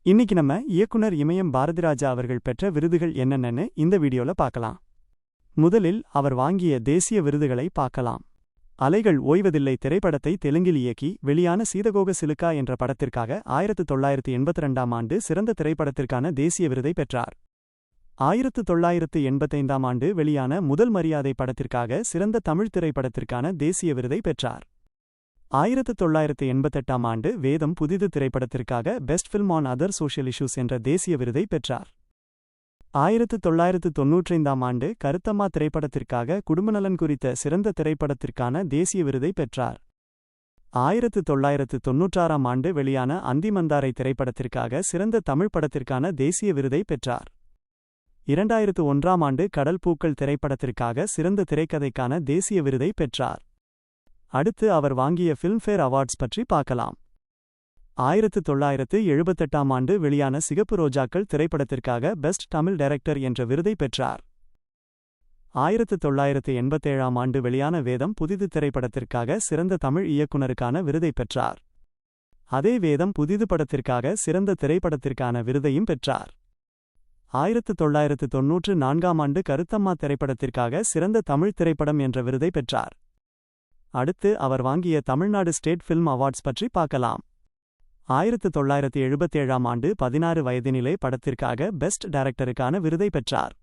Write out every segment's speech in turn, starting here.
இன்னைக்கு நம்ம இயக்குனர் இமயம் பாரதிராஜா அவர்கள் பெற்ற விருதுகள் என்னென்னு இந்த வீடியோல பார்க்கலாம். முதலில் அவர் வாங்கிய தேசிய விருதுகளை பார்க்கலாம். அலைகள் ஓய்வதில்லை திரைப்படத்தை தெலுங்கில் இயக்கி வெளியான சீதகோக சிலுக்கா என்ற படத்திற்காக 1982ஆம் ஆண்டு சிறந்த திரைப்படத்திற்கான தேசிய விருதை பெற்றார். 1985ஆம் ஆண்டு வெளியான முதல் மரியாதை படத்திற்காக சிறந்த தமிழ் திரைப்படத்திற்கான தேசிய விருதை பெற்றார். 1988ஆம் ஆண்டு வேதம் புதிது திரைப்படத்திற்காக best film on other social issues என்ற தேசிய விருதை பெற்றார். 1995ஆம் ஆண்டு கருத்தம்மா திரைப்படத்திற்காக குடும்பநலன் குறித்த சிறந்த திரைப்படத்திற்கான தேசிய விருதை பெற்றார். 1996ஆம் ஆண்டு வெளியான அந்திமந்தாரை திரைப்படத்திற்காக சிறந்த தமிழ் படத்திற்கான தேசிய விருதை பெற்றார். 2001ஆம் ஆண்டு கடல் பூக்கள் திரைப்படத்திற்காக சிறந்த திரைக்கதைக்கான தேசிய விருதை பெற்றார். அடுத்து அவர் வாங்கிய ஃபில்ம்ஃபேர் அவார்ட்ஸ் பற்றி பார்க்கலாம். 1978ஆம் ஆண்டு வெளியான சிகப்பு ரோஜாக்கள் திரைப்படத்திற்காக பெஸ்ட் தமிழ் டைரக்டர் என்ற விருதை பெற்றார். 1987ஆம் ஆண்டு வெளியான வேதம் புதிது திரைப்படத்திற்காக சிறந்த தமிழ் இயக்குனருக்கான விருதை பெற்றார். அதே வேதம் புதிது படத்திற்காக சிறந்த திரைப்படத்திற்கான விருதையும் பெற்றார். 1994ஆம் ஆண்டு கருத்தம்மா திரைப்படத்திற்காக சிறந்த தமிழ் திரைப்படம் என்ற விருதை பெற்றார். அடுத்து அவர் வாங்கிய தமிழ்நாடு ஸ்டேட் ஃபில்ம் அவார்ட்ஸ் பற்றி பார்க்கலாம். 1977ஆம் ஆண்டு 16 வயதினிலே படத்திற்காக பெஸ்ட் டைரக்டருக்கான விருதை பெற்றார்.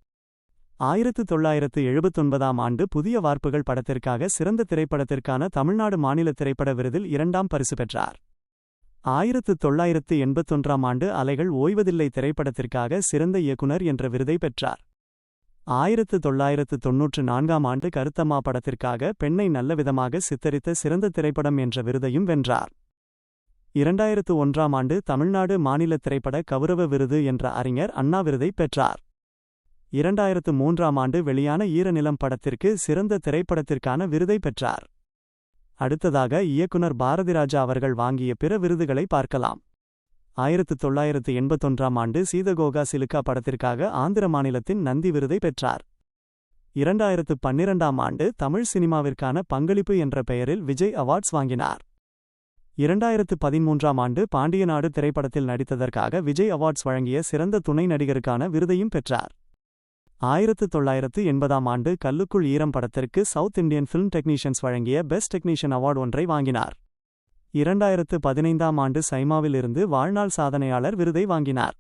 1979ஆம் ஆண்டு புதிய வார்ப்புகள் படத்திற்காக சிறந்த திரைப்படத்திற்கான தமிழ்நாடு மாநில திரைப்பட விருதில் 2ஆம் பரிசு பெற்றார். 1981ஆம் ஆண்டு அலைகள் ஓய்வதில்லை திரைப்படத்திற்காக சிறந்த இயக்குனர் என்ற விருதை பெற்றார். 1994ஆம் ஆண்டு கருத்தம்மா படத்திற்காக பெண்ணை நல்லவிதமாக சித்தரித்த சிறந்த திரைப்படம் என்ற விருதையும் வென்றார். 2001ஆம் ஆண்டு தமிழ்நாடு மாநில திரைப்பட கௌரவ விருது என்ற அறிஞர் அண்ணா விருதை பெற்றார். 2003ஆம் ஆண்டு வெளியான ஈரநிலம் படத்திற்கு சிறந்த திரைப்படத்திற்கான விருதை பெற்றார். அடுத்ததாக இயக்குனர் பாரதிராஜா அவர்கள் வாங்கிய பிற விருதுகளை பார்க்கலாம். 1981ஆம் ஆண்டு சீதகோகா சிலுக்கா படத்திற்காக ஆந்திர மாநிலத்தின் நந்தி விருதை பெற்றார். 2012ஆம் ஆண்டு தமிழ் சினிமாவிற்கான பங்களிப்பு என்ற பெயரில் விஜய் அவார்ட்ஸ் வாங்கினார். 2013ஆம் ஆண்டு பாண்டியநாடு திரைப்படத்தில் நடித்ததற்காக விஜய் அவார்ட்ஸ் வழங்கிய சிறந்த துணை நடிகருக்கான விருதையும் பெற்றார். 1980ஆம் ஆண்டு கல்லுக்குள் ஈரம் படத்திற்கு சவுத் இந்தியன் ஃபில்ம் டெக்னீஷியன்ஸ் வழங்கிய பெஸ்ட் டெக்னீஷியன் அவார்டு ஒன்றை வாங்கினார். 2015ஆம் ஆண்டு சைமாவில் இருந்து வாழ்நாள் சாதனையாளர் விருதை வாங்கினார்.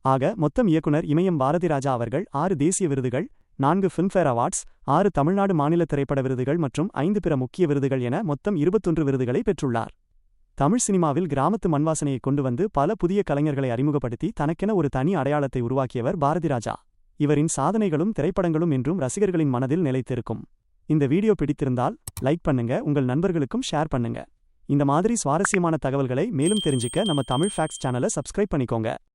ஆக மொத்தம் இயக்குனர் இமயம் பாரதிராஜா அவர்கள் 6 தேசிய விருதுகள், 4 ஃபில்ம்ஃபேர் அவார்ட்ஸ், 6 தமிழ்நாடு மாநில திரைப்பட விருதுகள் மற்றும் 5 பிற முக்கிய விருதுகள் என மொத்தம் 21 விருதுகளை பெற்றுள்ளார். தமிழ் சினிமாவில் கிராமத்து மண்வாசனையை கொண்டு வந்து பல புதிய கலைஞர்களை அறிமுகப்படுத்தி தனக்கென ஒரு தனி அடையாளத்தை உருவாக்கியவர் பாரதிராஜா. இவரின் சாதனைகளும் திரைப்படங்களும் இன்றும் ரசிகர்களின் மனதில் நிலைத்திருக்கும். இந்த வீடியோ பிடித்திருந்தால் லைக் பண்ணுங்க, உங்கள் நண்பர்களுக்கும் ஷேர் பண்ணுங்க. இந்த மாதிரி சுவாரஸ்யமான தகவல்களை மேலும் தெரிஞ்சுக்க நம்ம தமிழ் ஃபேக்ட்ஸ் சேனலை சப்ஸ்கிரைப் பண்ணிக்கோங்க.